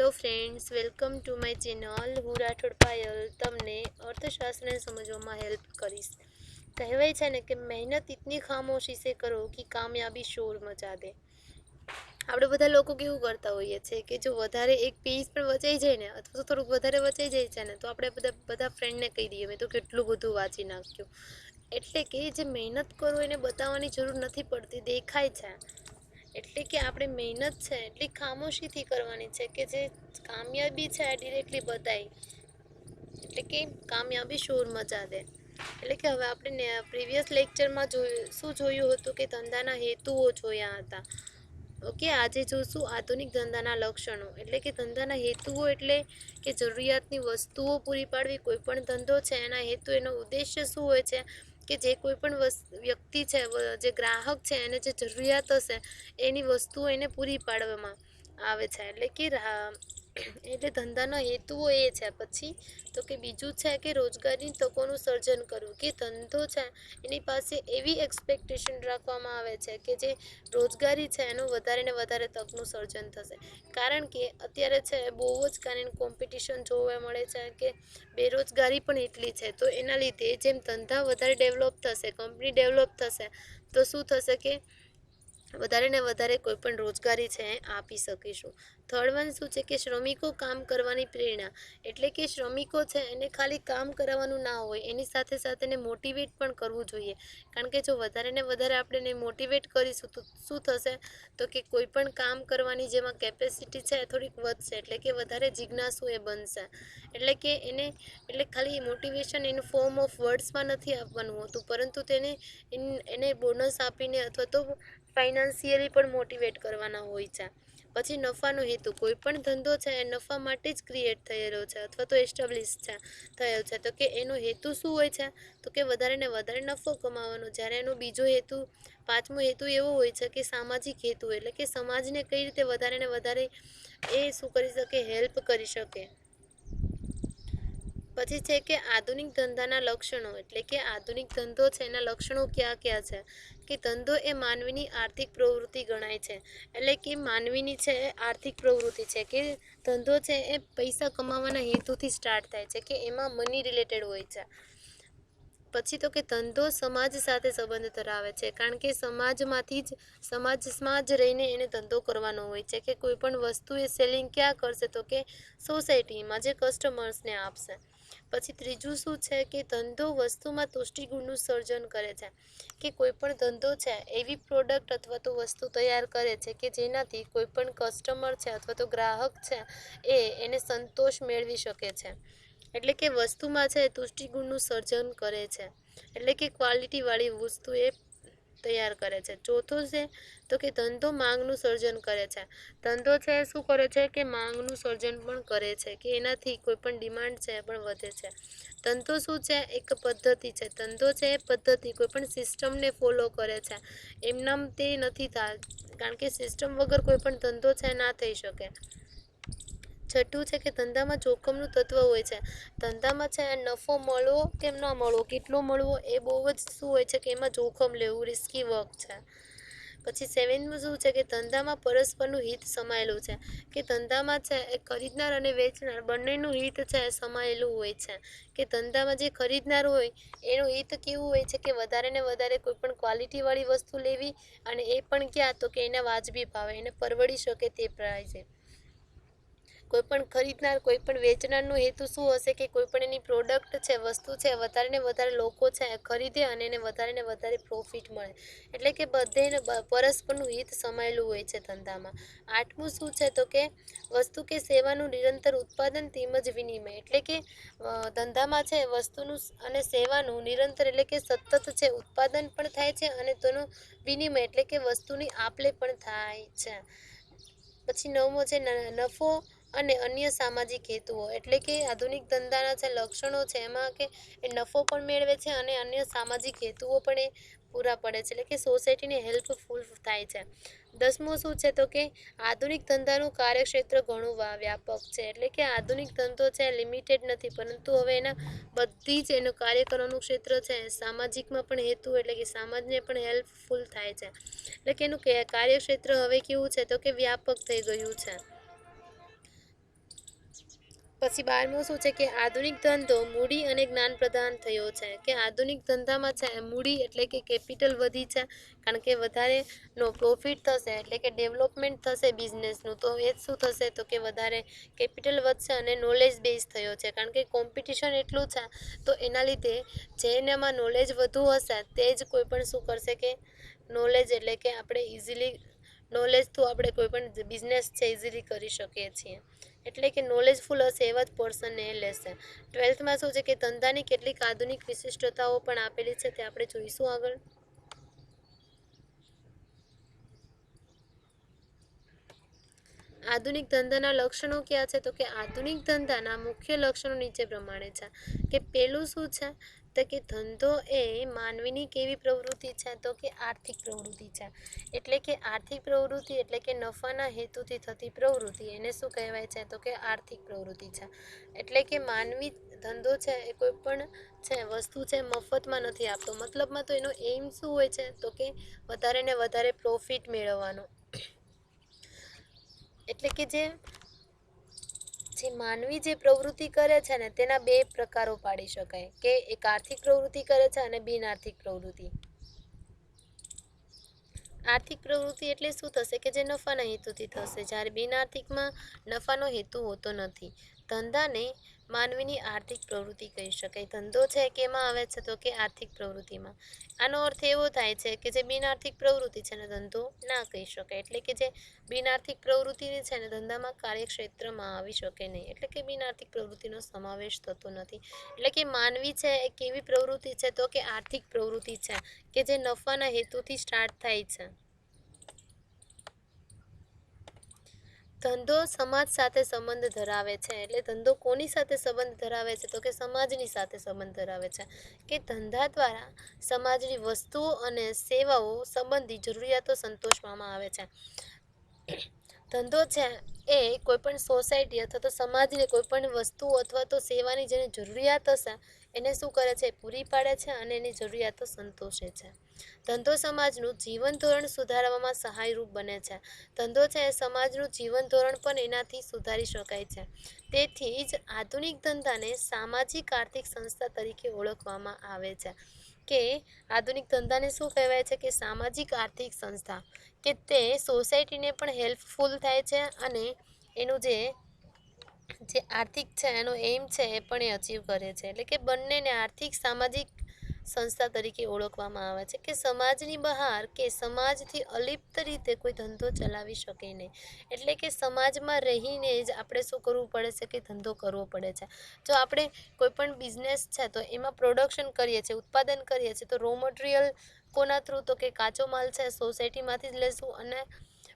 Hello friends, welcome to my channel. હું રાઠોડ પાયલ તમને અર્થશાસ્ત્રને સમજવામાં હેલ્પ કરીશ. કહેવાય છે ને કે મહેનત ઇતની ખામોશી સે કરો કે કામયાબી શોર મચા દે. આપણે બધા લોકો કેવું કરતા હોઈએ છીએ કે જો વધારે એક પેજ પણ વચાઈ જાય ને અથવા તો થોડુંક વધારે વચાઈ જાય છે ને તો આપણે બધા ફ્રેન્ડને કહી દઈએ મેં તો કેટલું બધું વાંચી નાખ્યું. એટલે કે જે મહેનત કરો એને બતાવવાની જરૂર નથી પડતી, દેખાય છે. એટલે કે આપણે મહેનત છે એટલી ખામોશીથી કરવાની છે કે જે કામયાબી છે આ ડિરેક્ટલી બતાય, એટલે કે કામયાબી શોર મચા દે. એટલે કે હવે આપણે પ્રીવિયસ લેક્ચરમાં શું જોયું હતું કે ધંધાના હેતુઓ જોયા હતા. ઓકે, આજે જોશું આધુનિક ધંધાના લક્ષણો. એટલે કે ધંધાના હેતુઓ એટલે કે જરૂરિયાતની વસ્તુઓ પૂરી પાડવી. કોઈ પણ ધંધો છે એના હેતુ, એનો ઉદ્દેશ્ય શું હોય છે કે જે કોઈ પણ વ્યક્તિ છે, જે ગ્રાહક છે, એને જે જરૂરિયાત હશે એની વસ્તુઓ એને પૂરી પાડવામાં આવે છે. એટલે ધંધાના હેતુઓ એ છે. પછી તો કે બીજું છે કે રોજગારની તકોનું સર્જન કરવું. કે ધંધો છે એની પાસે એવી એક્સપેક્ટેશન રાખવામાં આવે છે કે જે રોજગારી છે એનું વધારે ને વધારે તકનું સર્જન થશે. કારણ કે અત્યારે છે બહુ જ કોમ્પિટિશન જોવા મળે છે કે બેરોજગારી પણ એટલી છે. તો એના લીધે જેમ ધંધા વધારે ડેવલપ થશે, કંપની ડેવલપ થશે, તો શું થશે કે વધારે ને વધારે કોઈ પણ રોજગારી છે આપી શકીશું. થર્ડ વન શું છે કે શ્રમિકો કામ કરવાની પ્રેરણા. એટલે કે શ્રમિકો છે એને ખાલી કામ કરાવવાનું ના હોય, એની સાથે સાથે એને મોટિવેટ પણ કરવું જોઈએ. કારણ કે જો વધારે ને વધારે આપણે એને મોટિવેટ કરીશું તો શું થશે તો કે કોઈ પણ કામ કરવાની જેમાં કેપેસિટી છે એ થોડીક વધશે. એટલે કે વધારે જિજ્ઞાસુ એ બનશે. એટલે ખાલી મોટિવેશન ઇન ફોર્મ ઓફ વર્ડ્સમાં નથી આપવાનું હોતું, પરંતુ એને બોનસ આપીને અથવા તો ફાઇનાન્શિયલી પણ મોટિવેટ કરવાના હોય છે. પછી નફાનો હેતુ. કોઈ પણ ધંધો છે એ નફા માટે જ ક્રિએટ થયેલો છે અથવા તો એસ્ટાબ્લિશ થયેલો છે. તો કે એનો હેતુ શું હોય છે તો કે વધારે ને વધારે નફો કમાવાનો. જ્યારે એનો બીજો હેતુ, પાંચમો હેતુ એવો હોય છે કે સામાજિક હેતુ. એટલે કે સમાજને કઈ રીતે વધારે ને વધારે એ શું કરી શકે, હેલ્પ કરી શકે. પછી છે કે આધુનિક ધંધાના લક્ષણો. એટલે કે આધુનિક ધંધો છે એના લક્ષણો ક્યાં ક્યાં છે કે ધંધો એ માનવીની આર્થિક પ્રવૃત્તિ ગણાય છે. એટલે કે માનવીની છે આર્થિક પ્રવૃત્તિ છે કે ધંધો છે એ પૈસા કમાવાના હેતુથી સ્ટાર્ટ થાય છે, કે એમાં મની રિલેટેડ હોય છે. પછી તો કે ધંધો સમાજ સાથે સંબંધ ધરાવે છે. કારણ કે સમાજમાં જ રહીને એને ધંધો કરવાનો હોય છે. કે કોઈ પણ વસ્તુ એ સેલિંગ ક્યાં કરશે તો કે સોસાયટીમાં, જે કસ્ટમર્સને આપશે. પછી ત્રીજું શું છે કે ધંધો વસ્તુમાં તુષ્ટિગુણનું સર્જન કરે છે. કે કોઈ પણ ધંધો છે એવી પ્રોડક્ટ અથવા તો વસ્તુ તૈયાર કરે છે કે જેનાથી કોઈ પણ કસ્ટમર છે અથવા તો ગ્રાહક છે એને સંતોષ મેળવી શકે છે. એટલે કે વસ્તુમાં છે તુષ્ટિગુણનું સર્જન કરે છે. એટલે કે ક્વોલિટીવાળી વસ્તુ એ તૈયાર કરે છે. ચોથું છે તો કે ધંધો માંગનું સર્જન કરે છે. ધંધો છે શું કરે છે કે માંગનું સર્જન પણ કરે છે, કે એનાથી કોઈ પણ ડિમાન્ડ છે એ પણ વધે છે. ધંધો શું છે, એક પદ્ધતિ છે. ધંધો છે એ પદ્ધતિ કોઈ પણ સિસ્ટમને ફોલો કરે છે. એમનામ તે નથી થતા, કારણ કે સિસ્ટમ વગર કોઈ પણ ધંધો છે ના થઈ શકે. છઠ્ઠું છે કે ધંધામાં જોખમનું તત્વ હોય છે. ધંધામાં છે નફો મળવો કે ન મળવો, કેટલો મળવો, એ બહુ જ શું હોય છે કે એમાં જોખમ લેવું, રિસ્કી વર્ક છે. પછી સેવન્થમાં શું છે કે ધંધામાં પરસ્પરનું હિત સમાયેલું છે. કે ધંધામાં છે એ ખરીદનાર અને વેચનાર બંનેનું હિત છે એ સમાયેલું હોય છે. કે ધંધામાં જે ખરીદનાર હોય એનું હિત કેવું હોય છે કે વધારે ને વધારે કોઈ પણ ક્વોલિટીવાળી વસ્તુ લેવી, અને એ પણ ક્યાં તો કે એને વાજબી ભાવે, એને પરવડી શકે તે પ્રાઇસે. કોઈ પણ ખરીદનાર, કોઈ પણ વેચનારનો હેતુ શું હશે કે કોઈ પણ એની પ્રોડક્ટ છે, વસ્તુ છે, વધારે ને વધારે લોકો છે ખરીદે અને એને વધારે ને વધારે પ્રોફિટ મળે. એટલે કે બધેને પરસ્પરનું હિત સમાયેલું હોય છે ધંધામાં. આઠમું શું છે તો કે વસ્તુ કે સેવાનું નિરંતર ઉત્પાદન તેમજ વિનિમય. એટલે કે ધંધામાં છે વસ્તુનું અને સેવાનું નિરંતર એટલે કે સતત છે ઉત્પાદન પણ થાય છે અને તેનું વિનિમય એટલે કે વસ્તુની આપ-લે પણ થાય છે. પછી નવમો છે નફો અને અન્ય સામાજિક હેતુઓ. એટલે કે આધુનિક ધંધાના જે લક્ષણો છે એમાં કે એ નફો પણ મેળવે છે અને અન્ય સામાજિક હેતુઓ પણ એ પૂરા પડે છે. એટલે કે સોસાયટીને હેલ્પફુલ થાય છે. દસમું શું છે તો કે આધુનિક ધંધાનું કાર્યક્ષેત્ર ઘણું વ્યાપક છે. એટલે કે આધુનિક ધંધો છે લિમિટેડ નથી, પરંતુ હવે એના બધી જ એનું કાર્ય કરવાનું ક્ષેત્ર છે સામાજિકમાં પણ હેતુ, એટલે કે સમાજને પણ હેલ્પફુલ થાય છે. એટલે કે એનું કાર્યક્ષેત્ર હવે કેવું છે તો કે વ્યાપક થઈ ગયું છે. પછી 12મું શું છે કે આધુનિક ધંધો મૂડી અને જ્ઞાન પ્રદાન થયો છે, કે આધુનિક ધંધામાં છે મૂડી એટલે કે કેપિટલ વધી છે, કારણ કે વધારે નો પ્રોફિટ થશે એટલે કે ડેવલપમેન્ટ થશે બિઝનેસનું, તો એ શું થશે તો કે વધારે કેપિટલ વધશે અને નોલેજ બેઝ થયો છે, કારણ કે કોમ્પિટિશન એટલું છે તો એના લીધે જેનામાં નોલેજ વધુ હશે તે જ કોઈ પણ શું કરશે કે નોલેજ એટલે કે આપણે ઇઝીલી નોલેજ થ્રુ આપણે કોઈ પણ બિઝનેસ છે ઇઝીલી કરી શકીએ છીએ, એટલે કે નોલેજફુલ હશે એવા જ પર્સનને એ લેશે. 12થમાં શું છે કે ધંધાની કેટલીક આધુનિક વિશિષ્ટતાઓ પણ આપેલી છે, તે આપણે જોઈશું આગળ. આધુનિક ધંધાના લક્ષણો કયા છે તો કે આધુનિક ધંધાના મુખ્ય લક્ષણો નીચે પ્રમાણે છે, કે પેલું શું છે તો કે ધંધો એ માનવીની કેવી પ્રવૃત્તિ છે તો કે આર્થિક પ્રવૃત્તિ છે, એટલે કે આર્થિક પ્રવૃત્તિ એટલે કે નફાના હેતુથી થતી પ્રવૃત્તિ, એને શું કહેવાય છે તો કે આર્થિક પ્રવૃત્તિ છે. એટલે કે માનવી ધંધો છે એ કોઈ પણ છે વસ્તુ છે મફતમાં નથી આપતો, મતલબમાં તો એનો એમ શું હોય છે તો કે વધારે ને વધારે પ્રોફિટ મેળવવાનો. એટલે કે જે માનવી જે પ્રવૃત્તિ કરે છે ને તેના બે પ્રકારો પાડી શકાય, કે એક આર્થિક પ્રવૃત્તિ કરે છે અને બિન આર્થિક પ્રવૃત્તિ. આર્થિક પ્રવૃત્તિ એટલે શું થશે કે જે નફાના હેતુથી થશે, જ્યારે બિન આર્થિકમાં નફાનો હેતુ હોતો નથી. ધંધાને માનવીની આર્થિક પ્રવૃત્તિ કહી શકાય. ધંધો છે કેમાં આવે છે તો કે આર્થિક પ્રવૃત્તિમાં. આનો અર્થ એવો થાય છે કે જે બિન આર્થિક પ્રવૃત્તિ છે ને ધંધો ના કહી શકાય, એટલે કે જે બિન આર્થિક પ્રવૃત્તિ છે ને ધંધામાં કાર્યક્ષેત્રમાં આવી શકે નહીં, એટલે કે બિન આર્થિક પ્રવૃત્તિનો સમાવેશ થતો નથી. એટલે કે માનવી છે એ કેવી પ્રવૃત્તિ છે તો કે આર્થિક પ્રવૃત્તિ છે, કે જે નફાના હેતુથી સ્ટાર્ટ થાય છે. ધંધો સમાજ સાથે સંબંધ ધરાવે છે, એટલે ધંધો કોની સાથે સંબંધ ધરાવે છે તો કે સમાજની સાથે સંબંધ ધરાવે છે, કે ધંધા દ્વારા સમાજની વસ્તુઓ અને સેવાઓ સંબંધી જરૂરિયાતો સંતોષવામાં આવે છે. ધંધો છે એ કોઈ પણ સોસાયટી અથવા તો સમાજને કોઈ પણ વસ્તુ અથવા તો સેવાની જેની જરૂરિયાત હશે એને શું કરે છે પૂરી પાડે છે અને એની જરૂરિયાતો સંતોષે છે. ધંધો સમાજનું જીવન ધોરણ સુધારવામાં સહાયરૂપ બને છે. ધંધો છે એ સમાજનું જીવન ધોરણ પણ એનાથી સુધારી શકાય છે. તેથી જ આધુનિક ધંધાને સામાજિક આર્થિક સંસ્થા તરીકે ઓળખવામાં આવે છે, કે આધુનિક ધંધાને શું કહેવાય છે કે સામાજિક આર્થિક સંસ્થા, કે તે સોસાયટીને પણ હેલ્પફુલ થાય છે અને એનું જે આર્થિક છે એનો એમ છે એ પણ એ અચીવ કરે છે, એટલે કે બંનેને આર્થિક સામાજિક સંસ્થા તરીકે ઓળખવામાં આવે છે, કે સમાજની બહાર કે સમાજથી અલિપ્ત રીતે કોઈ ધંધો ચલાવી શકે નહીં, એટલે કે સમાજમાં રહીને જ આપણે શું કરવું પડે છે કે ધંધો કરવો પડે છે. જો આપણે કોઈ પણ બિઝનેસ છે તો એમાં પ્રોડક્શન કરીએ છીએ, ઉત્પાદન કરીએ છીએ, તો રો મટીરિયલ કોના થ્રુ તો કે કાચો માલ છે સોસાયટીમાંથી જ લેશું, અને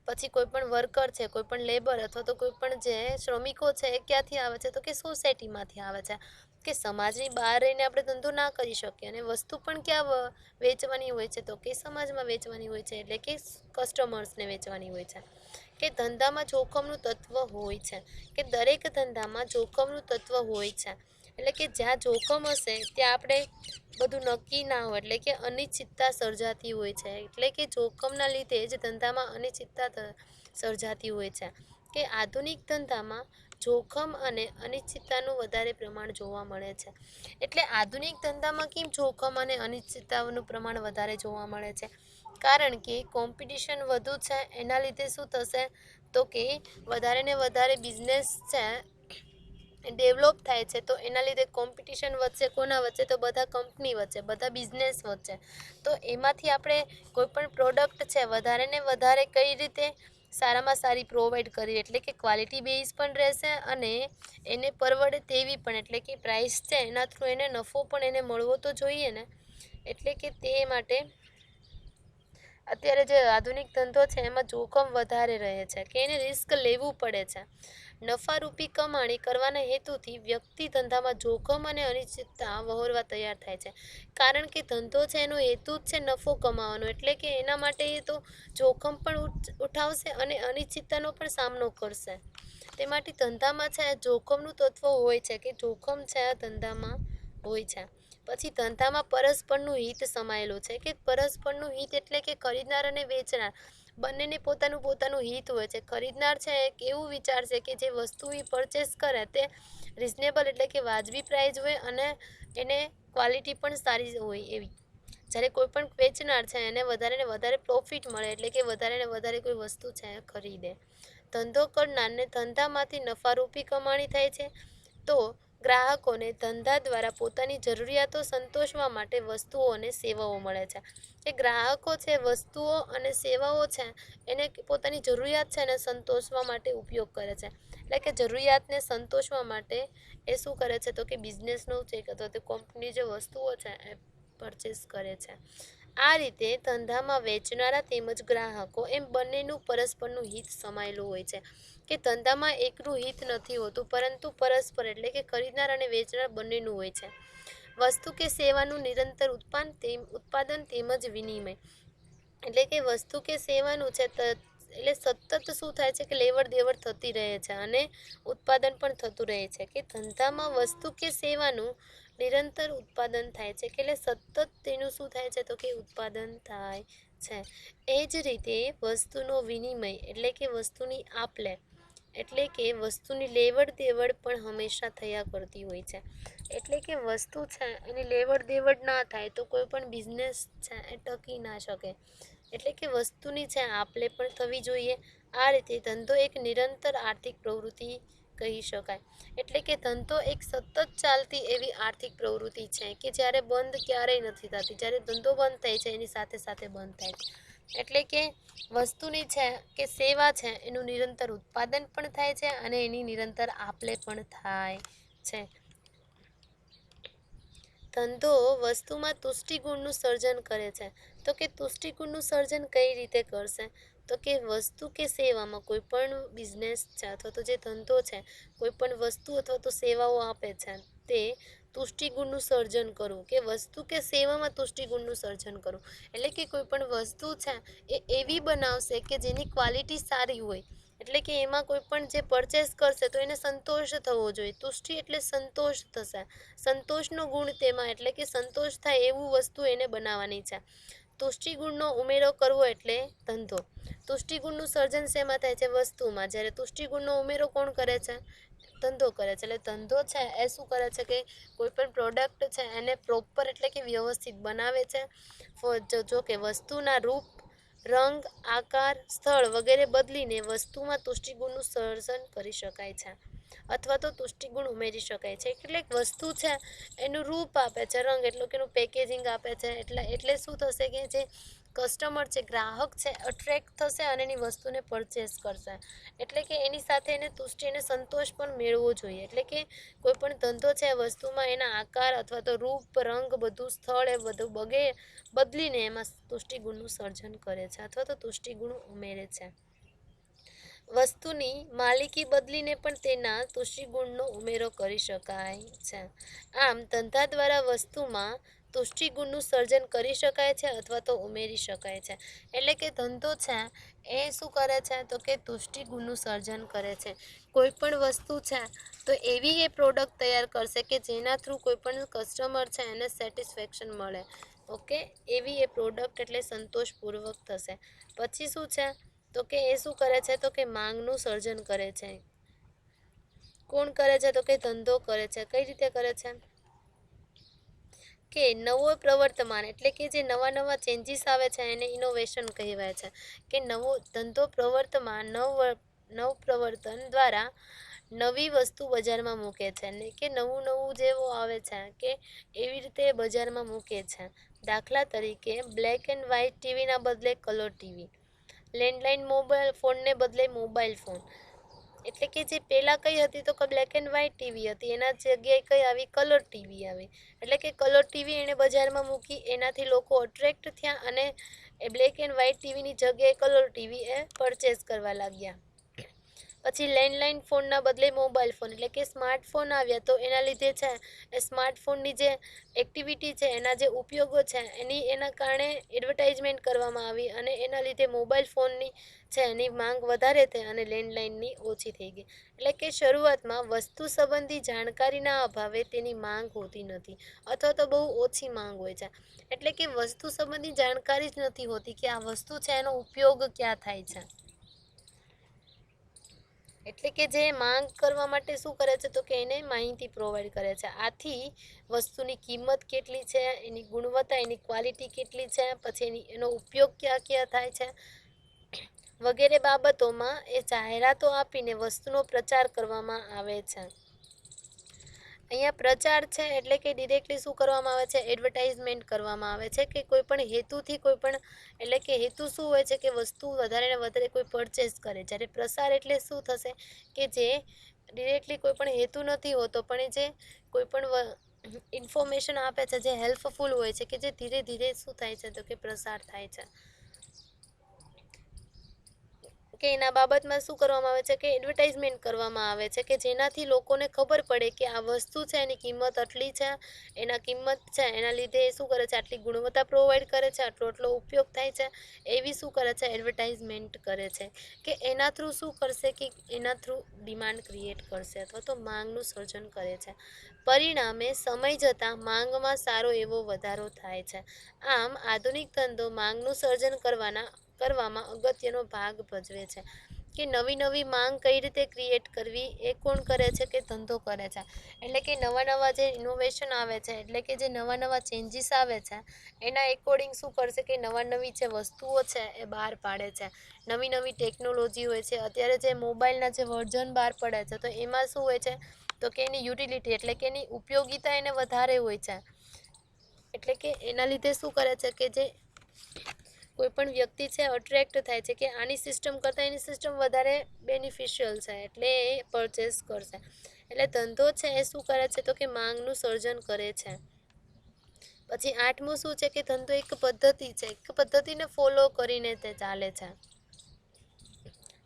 પછી કોઈ પણ વર્કર છે, કોઈ પણ લેબર અથવા તો કોઈ પણ જે શ્રમિકો છે એ ક્યાંથી આવે છે તો કે સોસાયટીમાંથી આવે છે, કે સમાજની બહાર રહીને આપણે ધંધો ના કરી શકીએ. અને વસ્તુ પણ ક્યાં વેચવાની હોય છે તો કે સમાજમાં વેચવાની હોય છે, એટલે કે કસ્ટમર્સને વેચવાની હોય છે. કે ધંધામાં જોખમનું તત્વ હોય છે, કે દરેક ધંધામાં જોખમનું તત્વ હોય છે, એટલે કે જ્યાં જોખમ હશે ત્યાં આપણે બધું નક્કી ના હોય, એટલે કે અનિશ્ચિતતા સર્જાતી હોય છે, એટલે કે જોખમના લીધે જ ધંધામાં અનિશ્ચિતતા સર્જાતી હોય છે. કે આધુનિક ધંધામાં જોખમ અને અનિશ્ચિતતાનું વધારે પ્રમાણ જોવા મળે છે. એટલે આધુનિક ધંધામાં કેમ જોખમ અને અનિશ્ચિતતાનું પ્રમાણ વધારે જોવા મળે છે, કારણ કે કોમ્પિટિશન વધુ છે, એના લીધે શું થશે તો કે વધારે ને વધારે બિઝનેસ છે ડેવલપ થાય છે, તો એના લીધે કોમ્પિટિશન વધશે, કોના વચ્ચે તો બધા કંપની વચ્ચે, બધા બિઝનેસ વચ્ચે. તો એમાંથી આપણે કોઈ પણ પ્રોડક્ટ છે વધારે ને વધારે કઈ રીતે સારામાં સારી પ્રોવાઈડ કરી, એટલે કે ક્વોલિટી બેઝ પણ રહેશે અને એને પરવડે તેવી પણ, એટલે કે પ્રાઇસ છે એના થ્રુ એને નફો પણ એને મળવો તો જોઈએ ને, એટલે કે તે માટે અત્યારે જે આધુનિક ધંધો છે એમાં જોખમ વધારે રહે છે, કે એને રિસ્ક લેવું પડે છે. નફારૂપી કમાણી કરવાના હેતુથી વ્યક્તિ ધંધામાં જોખમ અને અનિશ્ચિતતા વહોરવા તૈયાર થાય છે, કારણ કે ધંધો છે એનો હેતુ જ છે નફો કમાવાનો, એટલે કે એના માટે એ તો જોખમ પણ ઉઠાવશે અને અનિશ્ચિતતાનો પણ સામનો કરશે. તે માટે ધંધામાં છે જોખમનું તત્વ હોય છે, કે જોખમ છે આ ધંધામાં હોય છે. પછી ધંધામાં પરસ્પરનું હિત સમાયેલું છે, કે પરસ્પરનું હિત એટલે કે ખરીદનાર અને વેચનાર બંનેને પોતાનું પોતાનું હિત હોય છે. ખરીદનાર છે એક એવું વિચારશે કે જે વસ્તુ એ પરચેસ કરે તે રિઝનેબલ એટલે કે વાજબી પ્રાઇસ હોય અને એને ક્વોલિટી પણ સારી હોય એવી. જ્યારે કોઈ પણ વેચનાર છે એને વધારે ને વધારે પ્રોફિટ મળે એટલે કે વધારે ને વધારે કોઈ વસ્તુ છે ખરીદે. ધંધો કરનારને ધંધામાંથી નફારૂપી કમાણી થાય છે, તો ગ્રાહકોને ધંધા દ્વારા પોતાની જરૂરિયાતો સંતોષવા માટે વસ્તુઓ અને સેવાઓ મળે છે. કે ગ્રાહકો છે વસ્તુઓ અને સેવાઓ છે એને પોતાની જરૂરિયાત છે એને સંતોષવા માટે ઉપયોગ કરે છે. એટલે કે જરૂરિયાતને સંતોષવા માટે એ શું કરે છે તો કે બિઝનેસનો છે અથવા તો કંપની જે વસ્તુઓ છે એ પરચેસ કરે છે. આ રીતે ધંધામાં વેચનારા તેમજ ગ્રાહકો એમ બંનેનું પરસ્પરનું હિત સમાયેલું હોય છે. કે ધંધામાં એકનું હિત નથી હોતું પરંતુ પરસ્પર એટલે કે ખરીદનાર અને વેચનાર બંનેનું હોય છે. વસ્તુ કે સેવાનું નિરંતર ઉત્પાદન તેમજ વિનિમય એટલે કે વસ્તુ કે સેવાનું છે એટલે સતત શું થાય છે કે લેવડ દેવડ થતી રહે છે અને ઉત્પાદન પણ થતું રહે છે. કે ધંધામાં વસ્તુ કે સેવાનું નિરંતર ઉત્પાદન થાય છે કે એટલે સતત તેનું શું થાય છે તો કે ઉત્પાદન થાય છે. એ જ રીતે વસ્તુનો વિનિમય એટલે કે વસ્તુની આપ-લે એટલે કે વસ્તુની લેવડ દેવડ પણ હંમેશા થયા કરતી હોય છે. એટલે કે વસ્તુ છે એની લેવડ દેવડ ના થાય તો કોઈ પણ બિઝનેસ છે એ ટકી ના શકે. એટલે કે વસ્તુની છે આપ-લે પણ થવી જોઈએ. આ રીતે ધંધો એક નિરંતર આર્થિક પ્રવૃત્તિ કહી શકાય. એટલે કે ધંધો એક સતત ચાલતી એવી આર્થિક પ્રવૃત્તિ છે કે જ્યારે બંધ ક્યારેય નથી થતી. જ્યારે ધંધો બંધ થાય છે એની સાથે સાથે બંધ થાય છે. એટલે કે વસ્તુની છે કે સેવા છે એનું નિરંતર ઉત્પાદન પણ થાય છે અને એની નિરંતર આપ-લે પણ થાય છે. ધંધો વસ્તુમાં તુષ્ટિગુણનું સર્જન કરે છે. તો કે તુષ્ટિગુણનું સર્જન કઈ રીતે કરશે તો કે વસ્તુ કે સેવામાં કોઈ પણ બિઝનેસ છે અથવા તો જે ધંધો છે કોઈ પણ વસ્તુ અથવા તો સેવાઓ આપે છે તે તુષ્ટિગુણનું સર્જન કરવું કે વસ્તુ કે સેવામાં તુષ્ટિગુણનું સર્જન કરવું. એટલે કે કોઈ પણ વસ્તુ છે એ એવી બનાવશે કે જેની ક્વોલિટી સારી હોય. એટલે કે એમાં કોઈ પણ જે પરચેસ કરશે તો એને સંતોષ થવો જોઈએ. તુષ્ટિ એટલે સંતોષ થશે. સંતોષનો ગુણ તેમાં એટલે કે સંતોષ થાય એવું વસ્તુ એને બનાવવાની છે. તુષ્ટિગુણનો ઉમેરો કરવો એટલે ધંધો. તુષ્ટિગુણનું સર્જન શેમાં થાય છે વસ્તુમાં. જ્યારે તુષ્ટિગુણનો ઉમેરો કોણ કરે છે ધંધો કરે છે. એટલે ધંધો છે એ શું કરે છે કે કોઈ પણ પ્રોડક્ટ છે એને પ્રોપર એટલે કે વ્યવસ્થિત બનાવે છે. જો કે વસ્તુના રૂપ, રંગ, આકાર, સ્થળ વગેરે બદલીને વસ્તુમાં તુષ્ટિગુણનું સર્જન કરી શકાય છે અથવા તો તુષ્ટિગુણ ઉમેરી શકાય છે. એટલે વસ્તુ છે એનું રૂપ આપે છે, રંગ એટલે કે એનું પેકેજિંગ આપે છે. એટલે શું થશે કે જે કસ્ટમર છે ગ્રાહક છે અટ્રેક્ટ થશે અને એની વસ્તુને પરચેસ કરશે. એટલે કે એની સાથે એને તુષ્ટિ અને સંતોષ પણ મેળવવો જોઈએ. એટલે કે કોઈ પણ ધંધો છે વસ્તુમાં એના આકાર અથવા તો રૂપ, રંગ, બધું સ્થળ એ બધું બદલીને એમાં તુષ્ટિગુણનું સર્જન કરે છે અથવા તો તુષ્ટિગુણ ઉમેરે છે. વસ્તુની માલિકી બદલીને પણ તેના તુષ્ટિગુણનો ઉમેરો કરી શકાય છે. આમ ધંધા દ્વારા વસ્તુમાં તુષ્ટિગુણનું સર્જન કરી શકાય છે અથવા તો ઉમેરી શકાય છે. એટલે કે ધંધો છે એ શું કરે છે તો કે તુષ્ટિગુણનું સર્જન કરે છે. કોઈ પણ વસ્તુ છે તો એવી એ પ્રોડક્ટ તૈયાર કરશે કે જેના થ્રુ કોઈ પણ કસ્ટમર છે એને સેટિસ્ફેક્શન મળે. ઓકે, એવી એ પ્રોડક્ટ એટલે સંતોષપૂર્વક થશે. પછી શું છે તો કે એ શું કરે છે તો કે માંગનું સર્જન કરે છે. કોણ કરે છે તો કે ધંધો કરે છે. કઈ રીતે કરે છે કે નવો પ્રવર્તમાન એટલે કે જે નવા નવા ચેન્જીસ આવે છે એને ઇનોવેશન કહેવાય છે. કે નવો ધંધો પ્રવર્તમાન નવ પ્રવર્તન દ્વારા નવી વસ્તુ બજારમાં મૂકે છે. એટલે કે નવું નવું જેવો આવે છે કે એવી રીતે બજારમાં મૂકે છે. દાખલા તરીકે બ્લેક એન્ડ વ્હાઇટ ટીવીના બદલે કલર ટીવી, લેન્ડલાઇન મોબાઈલ ફોનને બદલે મોબાઈલ ફોન. એટલે કે જે પહેલાં કઈ હતી તો કે બ્લેક એન્ડ વ્હાઇટ ટીવી હતી એના જગ્યાએ કઈ આવી કલર ટીવી આવી. એટલે કે કલર ટીવી એણે બજારમાં મૂકી એનાથી લોકો અટ્રેક્ટ થયા અને એ બ્લેક એન્ડ વ્હાઇટ ટીવીની જગ્યાએ કલર ટીવી એ પરચેસ કરવા લાગ્યા. પછી લેન્ડલાઇન ફોનના બદલે મોબાઈલ ફોન એટલે કે સ્માર્ટફોન આવ્યા, તો એના લીધે છે એ સ્માર્ટફોનની જે એક્ટિવિટી છે, એના જે ઉપયોગો છે, એના કારણે એડવર્ટાઇઝમેન્ટ કરવામાં આવી અને એના લીધે મોબાઈલ ફોનની છે એની માંગ વધારે થઈ અને લેન્ડલાઇનની ઓછી થઈ ગઈ. એટલે કે શરૂઆતમાં વસ્તુ સંબંધી જાણકારીના અભાવે તેની માંગ હોતી નથી અથવા તો બહુ ઓછી માંગ હોય છે. એટલે કે વસ્તુ સંબંધી જાણકારી જ નથી હોતી કે આ વસ્તુ છે એનો ઉપયોગ ક્યાં થાય છે. એટલે કે જે માંગ કરવા માટે શું કરે છે, તો કે એને માહિતી પ્રોવાઈડ કરે છે. આથી વસ્તુની કિંમત કેટલી છે, એની ગુણવત્તા, એની ક્વોલિટી કેટલી છે, પછી એનો ઉપયોગ ક્યાં ક્યાં થાય છે વગેરે બાબતોમાં એ જાહેરાતો આપીને વસ્તુનો પ્રચાર કરવામાં આવે છે. અહીંયા પ્રચાર છે એટલે કે ડિરેક્ટલી શું કરવામાં આવે છે, એડવર્ટાઇઝમેન્ટ કરવામાં આવે છે કે કોઈ પણ હેતુથી કોઈ પણ, એટલે કે હેતુ શું હોય છે કે વસ્તુ વધારે ને વધારે કોઈ પરચેસ કરે. જ્યારે પ્રસાર એટલે શું થશે કે જે ડિરેક્ટલી કોઈ પણ હેતુ નથી હોતો, પણ એ જે કોઈ પણ ઇન્ફોર્મેશન આપે છે જે હેલ્પફુલ હોય છે, કે જે ધીરે ધીરે શું થાય છે, તો કે પ્રસાર થાય છે. કે એના બાબતમાં શું કરવામાં આવે છે કે એડવર્ટાઇઝમેન્ટ કરવામાં આવે છે કે જેનાથી લોકોને ખબર પડે કે આ વસ્તુ છે એની કિંમત આટલી છે, એના કિંમત છે એના લીધે શું કરે છે, આટલી ગુણવત્તા પ્રોવાઈડ કરે છે, આટલો ઉપયોગ થાય છે, એવી શું કરે છે, એડવર્ટાઇઝમેન્ટ કરે છે. કે એના થ્રુ શું કરશે કે એના થ્રુ ડિમાન્ડ ક્રિએટ કરશે અથવા તો માંગનું સર્જન કરે છે. પરિણામે સમય જતાં માંગમાં સારો એવો વધારો થાય છે. આમ આધુનિક ધંધો માંગનું સર્જન કરવામાં અગત્યનો ભાગ ભજવે છે. કે નવી નવી માંગ કઈ રીતે ક્રિએટ કરવી એ કોણ કરે છે, કે ધંધો કરે છે. એટલે કે નવા નવા જે ઇનોવેશન આવે છે, એટલે કે જે નવા નવા ચેન્જીસ આવે છે, એના એકોર્ડિંગ શું કરશે કે નવા નવી જે વસ્તુઓ છે એ બહાર પાડે છે. નવી નવી ટેકનોલોજી હોય છે. અત્યારે જે મોબાઈલના જે વર્ઝન બહાર પડે છે, તો એમાં શું હોય છે, તો કે એની યુટિલિટી એટલે કે એની ઉપયોગિતા એને વધારે હોય છે. એટલે કે એના લીધે શું કરે છે કે જે કોઈ પણ વ્યક્તિ છે અટ્રેક્ટ થાય છે કે આની સિસ્ટમ કરતાં એની સિસ્ટમ વધારે બેનિફિશિયલ છે, એટલે એ પરચેસ કરશે. એટલે ધંધો છે એ શું કરે છે, તો કે માંગનું સર્જન કરે છે. પછી 8મું શું છે કે ધંધો એક પદ્ધતિ છે, એક પદ્ધતિને ફોલો કરીને તે ચાલે છે.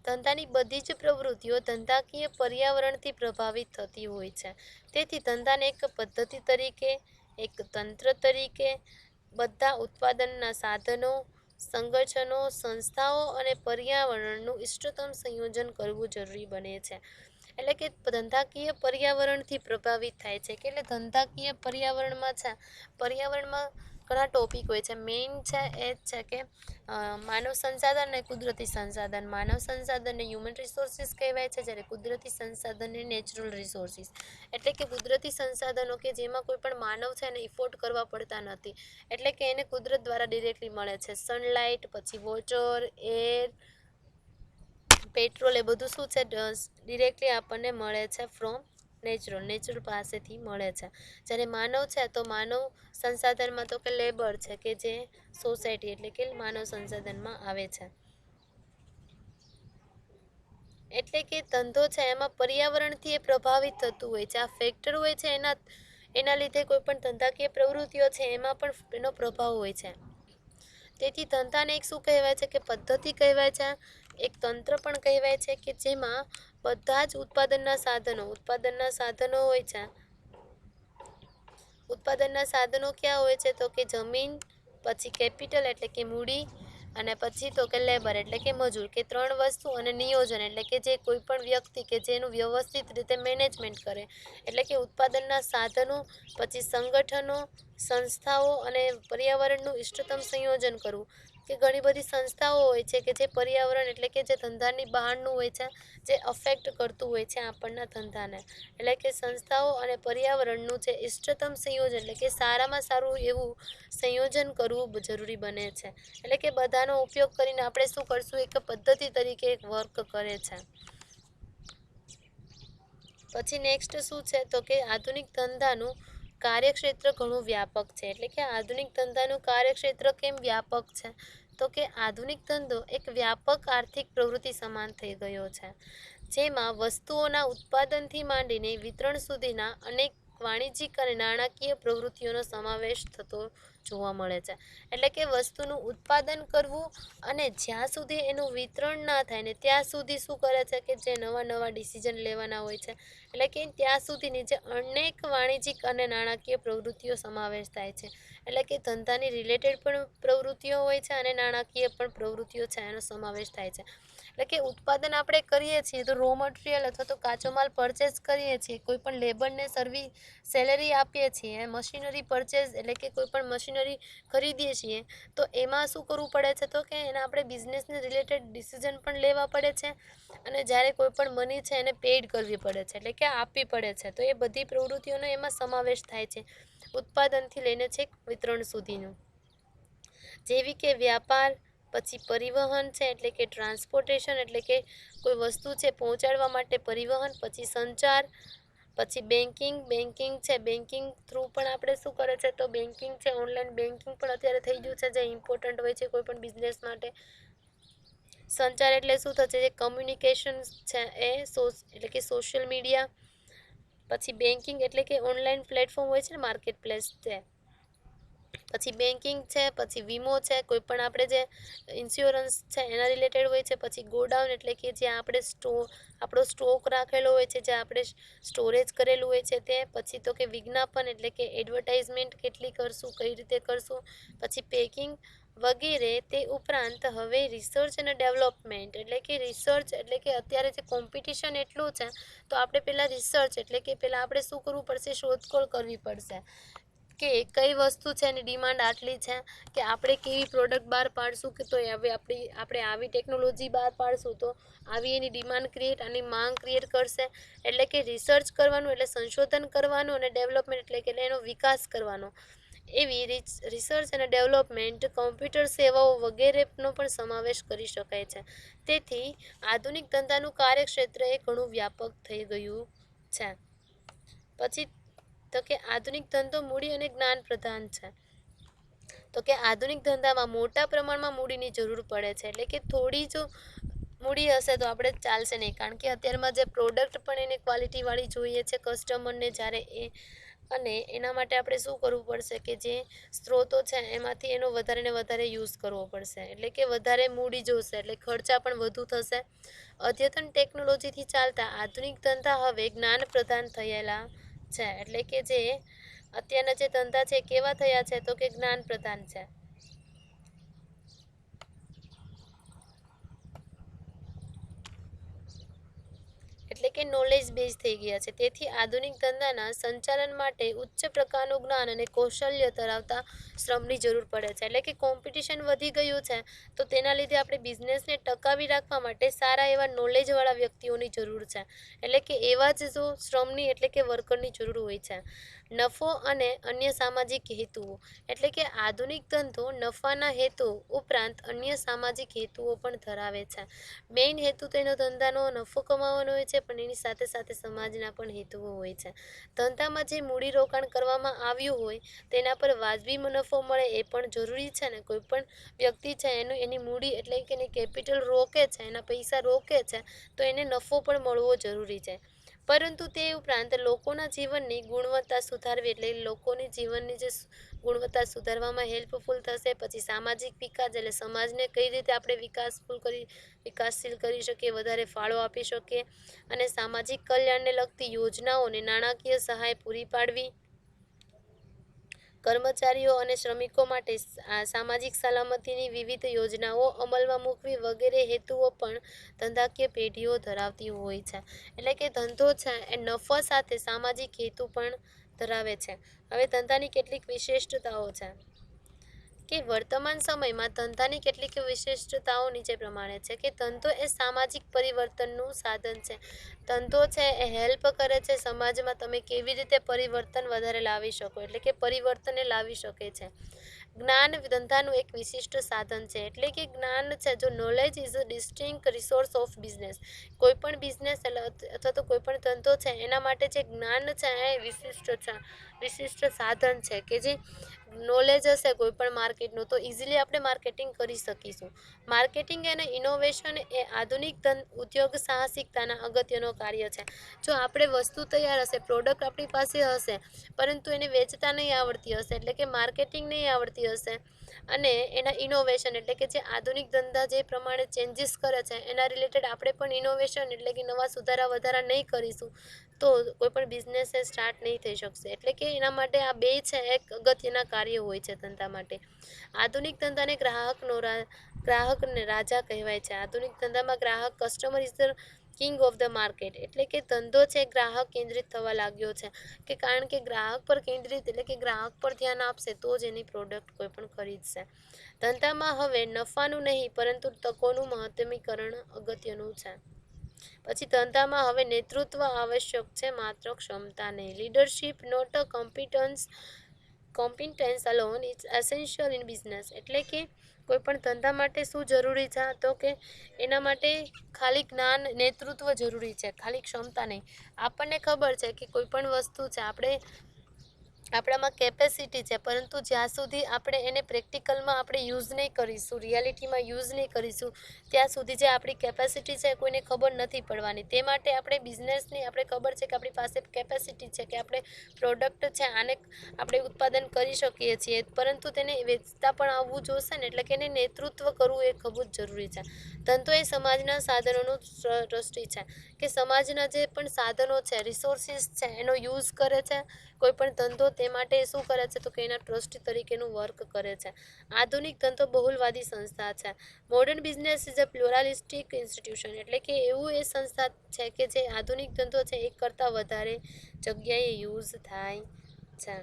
ધંધાની બધી જ પ્રવૃત્તિઓ ધંધાકીય પર્યાવરણથી પ્રભાવિત થતી હોય છે. તેથી ધંધાને એક પદ્ધતિ તરીકે, એક તંત્ર તરીકે બધા ઉત્પાદનના સાધનો, સંગઠનો, સંસ્થાઓ અને પર્યાવરણનું ઇષ્ટતમ સંયોજન કરવું જરૂરી બને છે. એટલે કે ધંધાકીય પર્યાવરણથી પ્રભાવિત થાય છે. કે એટલે ધંધાકીય પર્યાવરણમાં છે, પર્યાવરણમાં ઘણા ટોપિક હોય છે. મેઇન છે એ જ છે કે માનવ સંસાધન અને કુદરતી સંસાધન. માનવ સંસાધનને હ્યુમન રિસોર્સિસ કહેવાય છે, જ્યારે કુદરતી સંસાધનને નેચરલ રિસોર્સિસ. એટલે કે કુદરતી સંસાધનો કે જેમાં કોઈ પણ માનવ છે એને ઇફોર્ડ કરવા પડતા નથી, એટલે કે એને કુદરત દ્વારા ડિરેક્ટલી મળે છે. સનલાઇટ, પછી વોટર, એર, પેટ્રોલ, એ બધું શું છે ડિરેક્ટલી આપણને મળે છે ફ્રોમ નેચરલ પાસેથી મળે છે. જ્યારે માનવ છે તો માનવ સંસાધનમાં તો કે લેબર છે, કે જે સોસાયટી એટલે કે માનવ સંસાધનમાં આવે છે. એટલે કે ધંધો છે એમાં પર્યાવરણથી એ પ્રભાવિત થતું હોય છે. આ ફેક્ટર હોય છે એના લીધે કોઈ પણ ધંધાકીય પ્રવૃત્તિઓ છે એમાં પણ એનો પ્રભાવ હોય છે. તેથી ધંધાને એક શું કહેવાય છે કે પદ્ધતિ કહેવાય છે, એક તંત્ર પણ કહેવાય છે, કે જેમાં બધા જ ઉત્પાદનના સાધનો હોય છે. ઉત્પાદનના સાધનો ક્યાં હોય છે, તો કે જમીન, પછી કેપિટલ એટલે કે મૂડી, અને પછી તો કે લેબર એટલે કે મજૂર, કે 3 વસ્તુ, અને નિયોજન એટલે કે જે કોઈ પણ વ્યક્તિ કે જેનું વ્યવસ્થિત રીતે મેનેજમેન્ટ કરે. એટલે કે ઉત્પાદનના સાધનો, પછી સંગઠનો, સંસ્થાઓ અને પર્યાવરણનું ઇષ્ટતમ સંયોજન કરવું. કે ઘણી બધી સંસ્થાઓ હોય છે કે જે પર્યાવરણ એટલે કે જે ધંધાની બહારનું હોય છે, જે અફેક્ટ કરતું હોય છે આપણના ધંધાને. એટલે કે સંસ્થાઓ અને પર્યાવરણનું જે ઇષ્ટતમ સંયોજન એટલે કે સારામાં સારું એવું સંયોજન કરવું જરૂરી બને છે. એટલે કે બધાનો ઉપયોગ કરીને આપણે શું કરશું, એક પદ્ધતિ તરીકે એક વર્ક કરે છે. પછી નેક્સ્ટ શું છે, તો કે આધુનિક ધંધાનું કાર્યક્ષેત્ર ઘણું વ્યાપક છે. એટલે કે આધુનિક ધંધાનું કાર્યક્ષેત્ર કેમ વ્યાપક છે, તો કે આધુનિક ધંધો એક વ્યાપક આર્થિક પ્રવૃત્તિ સમાન થઈ ગયો છે, જેમાં વસ્તુઓના ઉત્પાદનથી માંડીને વિતરણ સુધીના અનેક વાણિજ્યિક અને નાણાકીય પ્રવૃત્તિઓનો સમાવેશ થતો જોવા મળે છે. એટલે કે વસ્તુનું ઉત્પાદન કરવું અને જ્યાં સુધી એનું વિતરણ ના થાય ને ત્યાં સુધી શું કરે છે કે જે નવા નવા ડિસિઝન લેવાના હોય છે, એટલે કે ત્યાં સુધીની જે અનેક વાણિજ્યિક અને નાણાકીય પ્રવૃત્તિઓ સમાવેશ થાય છે. એટલે કે ધંધાની રિલેટેડ પણ પ્રવૃત્તિઓ હોય છે અને નાણાકીય પણ પ્રવૃત્તિઓ છે એનો સમાવેશ થાય છે. એટલે કે ઉત્પાદન આપણે કરીએ છીએ તો રો મટીરિયલ અથવા તો કાચો માલ પરચેસ કરીએ છીએ, કોઈ પણ લેબરને સેલેરી આપીએ છીએ, મશીનરી પરચેસ એટલે કે કોઈ પણ મશીનરી ખરીદીએ છીએ, તો એમાં શું કરવું પડે છે તો કે એના આપણે બિઝનેસને રિલેટેડ ડિસિઝન પણ લેવા પડે છે અને જ્યારે કોઈ પણ મની છે એને પેડ કરવી પડે છે, એટલે કે આપવી પડે છે. તો એ બધી પ્રવૃત્તિઓનો એમાં સમાવેશ થાય છે ઉત્પાદનથી લઈને છેક વિતરણ સુધીનું. જેવી કે વ્યાપાર, પછી પરિવહન છે એટલે કે ટ્રાન્સપોર્ટેશન એટલે કે કોઈ વસ્તુ છે પહોંચાડવા માટે પરિવહન, પછી સંચાર, પછી બેન્કિંગ છે, બેન્કિંગ થ્રુ પણ આપણે શું કરે છે તો બેન્કિંગ છે, ઓનલાઈન બેન્કિંગ પણ અત્યારે થઈ ગયું છે જે ઇમ્પોર્ટન્ટ હોય છે કોઈ પણ બિઝનેસ માટે. સંચાર એટલે શું થશે, જે કમ્યુનિકેશન છે એ એટલે કે સોશિયલ મીડિયા, પછી બેન્કિંગ એટલે કે ઓનલાઈન પ્લેટફોર્મ હોય છે ને માર્કેટ પ્લેસ છે, પછી બેન્કિંગ છે, પછી વીમો છે, કોઈ પણ આપણે જે ઇન્સ્યોરન્સ છે એના રિલેટેડ હોય છે, પછી ગોડાઉન એટલે કે જ્યાં આપણે આપણો સ્ટોક રાખેલો હોય છે, જ્યાં આપણે સ્ટોરેજ કરેલું હોય છે તે, પછી તો કે વિજ્ઞાપન એટલે કે એડવર્ટાઇઝમેન્ટ કેટલી કરશું, કઈ રીતે કરશું, પછી પેકિંગ વગેરે. તે ઉપરાંત હવે રિસર્ચ અને ડેવલપમેન્ટ એટલે કે રિસર્ચ એટલે કે અત્યારે જે કોમ્પિટિશન એટલું છે તો આપણે પહેલાં રિસર્ચ એટલે કે પહેલાં આપણે શું કરવું પડશે, શોધખોળ કરવી પડશે કે કઈ વસ્તુ છે એની ડિમાન્ડ આટલી છે, કે આપણે કેવી પ્રોડક્ટ બહાર પાડશું કે તો હવે આપણે આવી ટેકનોલોજી બહાર પાડશું તો આવી એની ડિમાન્ડ ક્રિએટ અને માંગ ક્રિએટ કરશે. એટલે કે રિસર્ચ કરવાનું એટલે સંશોધન કરવાનું અને ડેવલપમેન્ટ એટલે કે એનો વિકાસ કરવાનો. એવી રિસર્ચ અને ડેવલપમેન્ટ, કોમ્પ્યુટર સેવાઓ વગેરેનો પણ સમાવેશ કરી શકાય છે. તેથી આધુનિક ધંધાનું કાર્યક્ષેત્ર એ ઘણું વ્યાપક થઈ ગયું છે. પછી તો કે આધુનિક ધંધો મૂડી અને જ્ઞાન પ્રધાન છે. તો કે આધુનિક ધંધામાં મોટા પ્રમાણમાં મૂડીની જરૂર પડે છે, એટલે કે થોડી જો મૂડી હશે તો આપણે ચાલશે નહીં, કારણ કે અત્યારમાં જે પ્રોડક્ટ પણ એને ક્વોલિટીવાળી જોઈએ છે કસ્ટમરને, જ્યારે અને એના માટે આપણે શું કરવું પડશે કે જે સ્ત્રોતો છે એમાંથી એનો વધારે ને વધારે યુઝ કરવો પડશે, એટલે કે વધારે મૂડી જોશે, એટલે ખર્ચા પણ વધુ થશે. અદ્યતન ટેકનોલોજીથી ચાલતા આધુનિક ધંધા હવે જ્ઞાન પ્રધાન થયેલા છે, એટલે કે જે અત્યારના જે ધંધા છે કેવા થયા છે તો કે જ્ઞાન પ્રધાન છે. એટલે કે નોલેજ બેઝ થઈ ગયા છે. તેથી આધુનિક ધંધાના સંચાલન માટે ઉચ્ચ પ્રકારનું જ્ઞાન અને કૌશલ્ય ધરાવતા શ્રમની જરૂર પડે છે. એટલે કે કોમ્પિટિશન વધી ગયું છે તો તેના લીધે આપણે બિઝનેસને ટકાવી રાખવા માટે સારા એવા નોલેજવાળા વ્યક્તિઓની જરૂર છે, એટલે કે એવા જ જો શ્રમની એટલે કે વર્કરની જરૂર હોય છે. નફો અને અન્ય સામાજિક હેતુઓ એટલે કે આધુનિક ધંધો નફાના હેતુ ઉપરાંત અન્ય સામાજિક હેતુઓ પણ ધરાવે છે. મેઇન હેતુ તેનો ધંધાનો નફો કમાવાનો હોય છે, પણ એની સાથે સાથે સમાજના પણ હેતુઓ હોય છે. ધંધામાં જે મૂડીરોકાણ કરવામાં આવ્યું હોય તેના પર વાજબી નફો મળે એ પણ જરૂરી છે ને. કોઈ પણ વ્યક્તિ છે એની મૂડી એટલે કે એની કેપિટલ રોકે છે, એના પૈસા રોકે છે તો એને નફો પણ મળવો જરૂરી છે. પરંતુ તે ઉપરાંત લોકોના જીવનની ગુણવત્તા સુધારવી એટલે લોકોની જીવનની જે ગુણવત્તા સુધારવામાં હેલ્પફુલ થશે. પછી સામાજિક વિકાસ એટલે સમાજને કઈ રીતે આપણે વિકાસશીલ કરી શકીએ, વધારે ફાળો આપી શકીએ, અને સામાજિક કલ્યાણને લગતી યોજનાઓને નાણાકીય સહાય પૂરી પાડવી, કર્મચારીઓ અને શ્રમિકો માટે સામાજિક સલામતીની વિવિધ યોજનાઓ અમલમાં મૂકવી વગેરે હેતુઓ પણ ધંધાકીય પેઢીઓ ધરાવતી હોય છે. એટલે કે ધંધો છે એ નફા સાથે સામાજિક હેતુ પણ ધરાવે છે. હવે ધંધાની કેટલીક વિશિષ્ટતાઓ છે કે વર્તમાન સમયમાં ધંધાની કેટલીક વિશિષ્ટતાઓ નીચે પ્રમાણે છે કે ધંધો એ સામાજિક પરિવર્તનનું સાધન છે. ધંધો છે એ હેલ્પ કરે છે સમાજમાં તમે કેવી રીતે પરિવર્તન વધારે લાવી શકો, એટલે કે પરિવર્તન લાવી શકે છે. જ્ઞાન ધંધાનું એક વિશિષ્ટ સાધન છે, એટલે કે જ્ઞાન છે જો knowledge is a distinct resource of business. કોઈ પણ બિઝનેસ અથવા તો કોઈ પણ ધંધો છે એના માટે જે જ્ઞાન છે એ વિશિષ્ટ છે, વિશિષ્ટ સાધન છે કે જે નોલેજ હશે કોઈ પણ માર્કેટનું તો ઇઝીલી આપણે માર્કેટિંગ કરી શકીશું. માર્કેટિંગ અને ઇનોવેશન એ આધુનિક ઉદ્યોગ સાહસિકતાના અગત્યનો કાર્ય છે. જો આપણે વસ્તુ તૈયાર હશે, પ્રોડક્ટ આપણી પાસે હશે, પરંતુ એને વેચતા નહીં આવડતી હશે, એટલે કે માર્કેટિંગ નહીં આવડતી હશે, અને એના ઇનોવેશન એટલે કે જે આધુનિક ધંધા જે પ્રમાણે ચેન્જીસ કરે છે એના રિલેટેડ આપણે પણ ઇનોવેશન એટલે કે નવા સુધારા વધારા નહીં કરીશું તો કોઈ પણ બિઝનેસ એ સ્ટાર્ટ નહીં થઈ શકશે. એટલે કે એના માટે આ બે છે એક અગત્યના કાર્ય હોય છે ધંધા માટે. આધુનિક ધંધાને ગ્રાહકને રાજા કહેવાય છે. આધુનિક ધંધામાં ગ્રાહક customer is the king of the market. એટલે કે ધંધો છે ગ્રાહક કેન્દ્રિત થવા લાગ્યો છે કે કારણ કે ગ્રાહક પર કેન્દ્રિત એટલે કે ગ્રાહક પર ધ્યાન આપશે તો જ એની પ્રોડક્ટ કોઈ પણ ખરીદશે. ધંધામાં હવે નફાનું નહીં પરંતુ તકોનું મહત્તમીકરણ અગત્યનું છે. પછી ધંધામાં હવે નેતૃત્વ આવશ્યક છે, માત્ર ક્ષમતા નહીં. Leadership not a competence alone is essential in business. એટલે કે કોઈ પણ ધંધા માટે શું જરૂરી છે તો કે એના માટે ખાલી જ્ઞાન, નેતૃત્વ જરૂરી છે, ખાલી ક્ષમતા નહીં. આપણને ખબર છે કે કોઈ પણ વસ્તુ છે આપણામાં કેપેસિટી છે, પરંતુ જ્યાં સુધી આપણે એને પ્રેક્ટિકલમાં આપણે યુઝ નહીં કરીશું, રિયાલિટીમાં યુઝ નહીં કરીશું, ત્યાં સુધી જે આપણી કેપેસિટી છે કોઈને ખબર નથી પડવાની. તે માટે આપણે બિઝનેસની આપણે ખબર છે કે આપણી પાસે કેપેસિટી છે કે આપણે પ્રોડક્ટ છે આને આપણે ઉત્પાદન કરી શકીએ છીએ, પરંતુ તેને વેચતા પણ આવવું જોશે ને, એટલે કે એને નેતૃત્વ કરવું એ ખૂબ જ જરૂરી છે. ધંધો એ સમાજના સાધનોનું ટ્રસ્ટી છે કે સમાજના જે પણ સાધનો છે, રિસોર્સિસ છે એનો યુઝ કરે છે. કોઈ પણ ધંધો તે માટે શું કરે છે તો કે એના ટ્રસ્ટી તરીકેનું વર્ક કરે છે. આધુનિક ધંધો બહુલવાદી સંસ્થા છે. Modern business is a pluralistic institution. એટલે કે એવું એ સંસ્થા છે કે જે આધુનિક ધંધો છે એક કરતાં વધારે જગ્યાએ યુઝ થાય છે.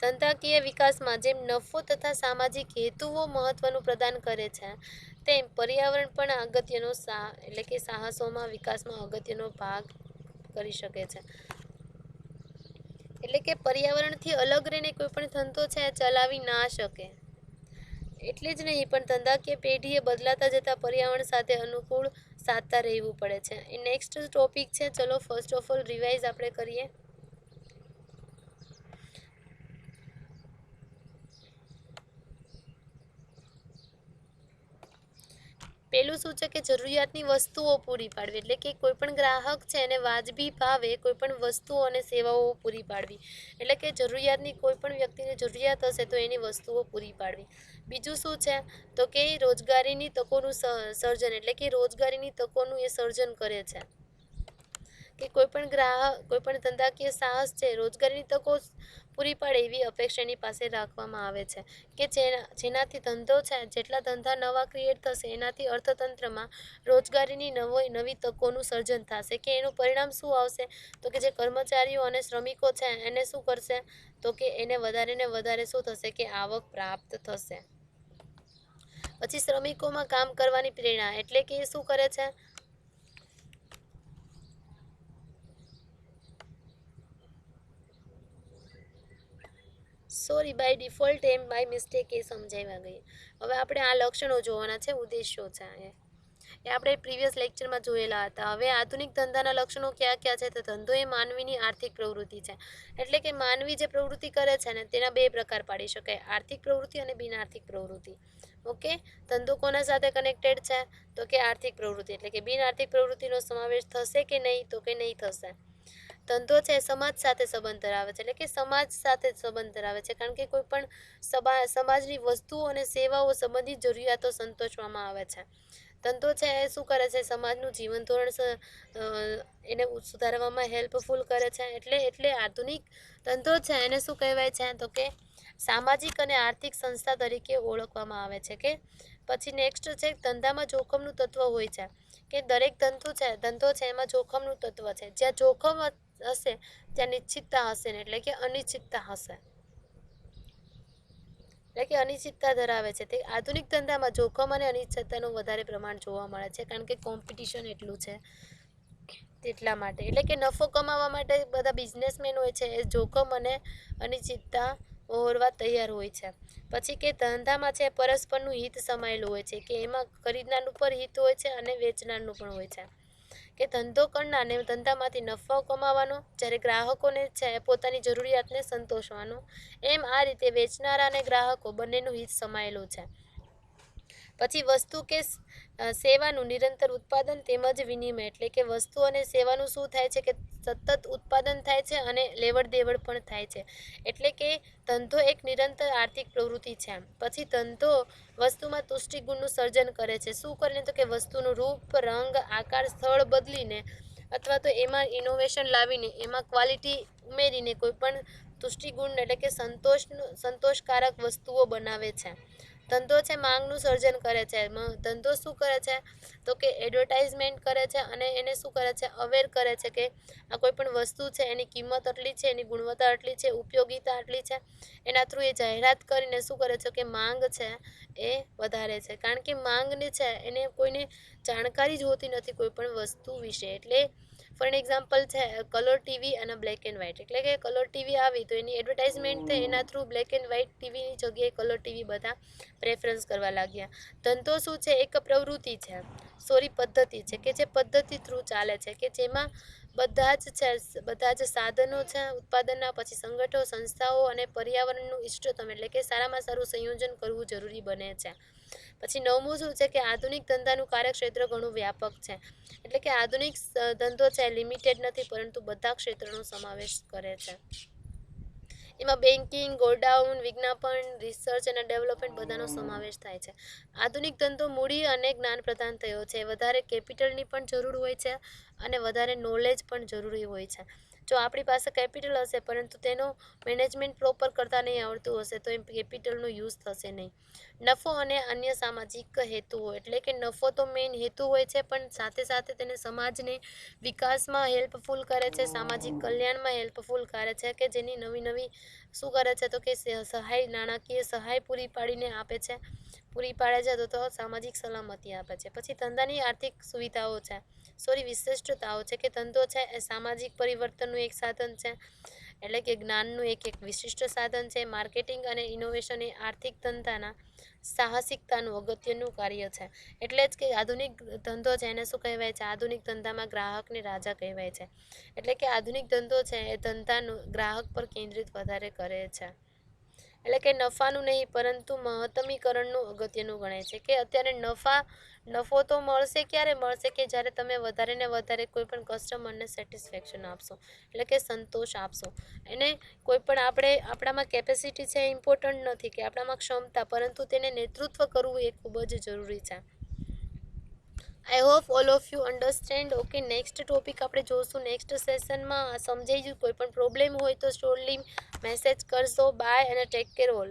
ધંધાકીય વિકાસમાં જેમ નફો તથા સામાજિક હેતુઓ મહત્વનું પ્રદાન કરે છે તેમ પર્યાવરણ પણ અગત્યનો એટલે કે સાહસોમાં વિકાસમાં અગત્યનો ભાગ કરી શકે છે. એટલે કે પર્યાવરણથી અલગ રહીને કોઈ પણ ધંધો છે ચલાવી ના શકે. એટલે જ નહીં પણ ધંધાકીય પેઢીએ બદલાતા જતા પર્યાવરણ સાથે અનુકૂળ સાધતા રહેવું પડે છે. એ નેક્સ્ટ ટોપિક છે. ચલો ફર્સ્ટ ઓફ ઓલ રિવાઇઝ આપણે કરીએ. પેલું શું છે કે જરૂરિયાતની વસ્તુઓ પૂરી પાડવી. એટલે કે કોઈ પણ ગ્રાહક છે એને વાજબી ભાવે કોઈ પણ વસ્તુઓ અને સેવાઓ પૂરી પાડવી. એટલે કે જરૂરિયાતની કોઈ પણ વ્યક્તિને જરૂરિયાત હશે તો એની વસ્તુઓ પૂરી પાડવી. બીજું શું છે તો કે રોજગારીની તકોનું સર્જન. એટલે કે રોજગારીની તકોનું એ સર્જન કરે છે કે કોઈ પણ ગ્રાહક કોઈ પણ ધંધાકીય સાહસ છે રોજગારીની તકો પૂરી પાડે એવી અપેક્ષા એની પાસે રાખવામાં આવે છે કે જેનાથી ધંધો છે, જેટલા ધંધા નવા ક્રિએટ થશે એનાથી અર્થતંત્રમાં રોજગારીની નવી તકોનું સર્જન થશે. કે એનું પરિણામ શું આવશે તો કે જે કર્મચારીઓ અને શ્રમિકો છે એને શું કરશે તો કે એને વધારે ને વધારે શું થશે કે આવક પ્રાપ્ત થશે. પછી શ્રમિકોમાં કામ કરવાની પ્રેરણા. એટલે કે એ શું કરે છે સોરી બાય ડિફોલ્ટ એમ બાય મિસ્ટેક એ સમજાવ્યા ગઈ. હવે આપણે આ લક્ષણો જોવાના છે, ઉદ્દેશ્યો છે એ આપણે પ્રીવિયસ લેક્ચરમાં જોયેલા હતા. હવે આધુનિક ધંધાના લક્ષણો ક્યાં ક્યાં છે તો ધંધો એ માનવીની આર્થિક પ્રવૃત્તિ છે. એટલે કે માનવી જે પ્રવૃત્તિ કરે છે ને તેના બે પ્રકાર પાડી શકાય, આર્થિક પ્રવૃત્તિ અને બિન આર્થિક પ્રવૃત્તિ. ઓકે, ધંધો કોના સાથે કનેક્ટેડ છે તો કે આર્થિક પ્રવૃત્તિ. એટલે કે બિન આર્થિક પ્રવૃત્તિનો સમાવેશ થશે કે નહીં તો કે નહીં થશે. ધંધો છે સમાજ સાથે સંબંધ ધરાવે છે. એટલે કે સમાજ સાથે સંબંધ ધરાવે છે કારણ કે કોઈ પણ સમાજની વસ્તુઓ અને સેવાઓ સંબંધિત જરૂરિયાતો સંતોષવામાં આવે છે. ધંધો છે એ શું કરે છે સમાજનું જીવન ધોરણ એને સુધારવામાં હેલ્પફુલ કરે છે. એટલે આધુનિક ધંધો છે એને શું કહેવાય છે તો કે સામાજિક અને આર્થિક સંસ્થા તરીકે ઓળખવામાં આવે છે. કે પછી નેક્સ્ટ છે ધંધામાં જોખમનું તત્વ હોય છે. કે દરેક ધંધો છે એમાં જોખમનું તત્વ છે. જ્યાં જોખમ હશે ત્યાં નિશ્ચિતતા હશે ને, એટલે કે અનિશ્ચિતતા હશે. એટલે કે અનિશ્ચિતતા ધરાવે છે. તે આધુનિક ધંધામાં જોખમ અને અનિશ્ચિતતાનું વધારે પ્રમાણ જોવા મળે છે કારણ કે કોમ્પિટિશન એટલું છે તેટલા માટે. એટલે કે નફો કમાવા માટે બધા બિઝનેસમેન હોય છે એ જોખમ અને અનિશ્ચિતતા ઓરવા તૈયાર હોય છે. પછી કે ધંધામાં છે પરસ્પરનું હિત સમાયેલું હોય છે કે એમાં ખરીદનારનું પણ હિત હોય છે અને વેચનારનું પણ હોય છે. કે ધંધો કરનારને ધંધામાંથી નફો કમાવાનો, જ્યારે ગ્રાહકોને છે પોતાની જરૂરિયાતને સંતોષવાનો. એમ આ રીતે વેચનારા અને ગ્રાહકો બંનેનું હિત સમાયેલું છે. પછી વસ્તુ કે સેવાનું નિરંતર ઉત્પાદન તેમજ વિનિમય, એટલે કે વસ્તુ અને સેવાનું શું થાય છે કે સતત ઉત્પાદન થાય છે અને લેવડ દેવડ પણ થાય છે. એટલે કે ધંધો એક નિરંતર આર્થિક પ્રવૃત્તિ છે. પછી ધંધો વસ્તુમાં તુષ્ટિગુણનું સર્જન કરે છે. શું કરીને? તો કે વસ્તુનું રૂપ, રંગ, આકાર, સ્થળ બદલીને અથવા તો એમાં ઇનોવેશન લાવીને એમાં ક્વોલિટી ઉમેરીને કોઈ પણ તુષ્ટિગુણ એટલે કે સંતોષકારક વસ્તુઓ બનાવે છે. ધંધો છે માંગનું સર્જન કરે છે. ધંધો શું કરે છે? તો કે એડવર્ટાઇઝમેન્ટ કરે છે અને એને શું કરે છે? અવેર કરે છે કે આ કોઈ પણ વસ્તુ છે એની કિંમત આટલી છે, એની ગુણવત્તા આટલી છે, ઉપયોગિતા આટલી છે. એના થ્રુ એ જાહેરાત કરીને શું કરે છે કે માંગ છે એ વધારે છે. કારણ કે માંગને છે એને કોઈને જાણકારી જ હોતી નથી કોઈ પણ વસ્તુ વિશે. એટલે ફોર એક્ઝામ્પલ છે કલર ટીવી અને બ્લેક એન્ડ વ્હાઇટ, એટલે કે કલર ટીવી આવી તો એની એડવર્ટાઇઝમેન્ટ થઈ, એના થ્રુ બ્લેક એન્ડ વ્હાઇટ ટીવીની જગ્યાએ કલર ટીવી બધા પ્રેફરન્સ કરવા લાગ્યા. ધંધો શું છે? એક પ્રવૃત્તિ છે, પદ્ધતિ છે કે જે પદ્ધતિ થ્રુ ચાલે છે, કે જેમાં બધા જ સાધનો છે ઉત્પાદનના, પછી સંગઠનો, સંસ્થાઓ અને પર્યાવરણનું ઇષ્ટતમ એટલે કે સારામાં સારું સંયોજન કરવું જરૂરી બને છે. પછી 9મું શું છે કે આધુનિક ધંધાનું કાર્યક્ષેત્ર ઘણું વ્યાપક છે. એટલે કે આધુનિક ધંધો છે લિમિટેડ નથી, પરંતુ બધા ક્ષેત્રનો સમાવેશ કરે છે. એમાં બેન્કિંગ, ગોડાઉન, વિજ્ઞાપન, રિસર્ચ અને ડેવલપમેન્ટ બધાનો સમાવેશ થાય છે. આધુનિક ધંધો મૂડી અને જ્ઞાન પ્રદાન થયો છે. વધારે કેપિટલની પણ જરૂર હોય છે અને વધારે નોલેજ પણ જરૂરી હોય છે. જો આપણી પાસે કેપિટલ હશે પરંતુ તેનો મેનેજમેન્ટ પ્રોપર કરતા નહીં આવડતું હશે તો એ કેપિટલનો યુઝ થશે નહીં. નફો અને અન્ય સામાજિક હેતુઓ, એટલે કે નફો તો મેઇન હેતુ હોય છે, પણ સાથે સાથે તેને સમાજને વિકાસમાં હેલ્પફુલ કરે છે, સામાજિક કલ્યાણમાં હેલ્પફુલ કરે છે, કે જેની નવી નવી શું કરે છે તો કે સહાય, નાણાકીય સહાય પૂરી પાડીને આપે છે, પૂરી પાડે છે તો સામાજિક સલામતી આપે છે. પછી ધંધાની આર્થિક સુવિધાઓ છે, વિશિષ્ટતાઓ છે કે ધંધો છે એ સામાજિક પરિવર્તનનું એક સાધન છે, એટલે કે જ્ઞાનનું એક વિશિષ્ટ સાધન છે. માર્કેટિંગ અને ઇનોવેશન એ આર્થિક ધંધાના સાહસિકતાનું અગત્યનું કાર્ય છે. એટલે જ કે આધુનિક ધંધો છે એને શું કહેવાય છે? આધુનિક ધંધામાં ગ્રાહકને રાજા કહેવાય છે. એટલે કે આધુનિક ધંધો છે એ ધંધાનું ગ્રાહક પર કેન્દ્રિત વધારે કરે છે. એટલે કે નફાનું નહીં પરંતુ મહત્તમીકરણનું અગત્યનું ગણાય છે. કે અત્યારે નફો તો મળશે, ક્યારે મળશે? કે જ્યારે તમે વધારે ને વધારે કોઈ પણ કસ્ટમરને સેટિસ્ફેક્શન આપશો, એટલે કે સંતોષ આપશો. એને કોઈ પણ આપણામાં કેપેસિટી છે એ ઇમ્પોર્ટન્ટ નથી, કે આપણામાં ક્ષમતા, પરંતુ તેને નેતૃત્વ કરવું એ ખૂબ જ જરૂરી છે. I hope all of you understand. Okay, next topic આપણે જોઈશું નેક્સ્ટ સેશનમાં. સમજાઈ ગયું? કોઈ પણ પ્રોબ્લેમ હોય તો શ્યોરલી મેસેજ કરશો. બાય અને ટેક કેર ઓલ.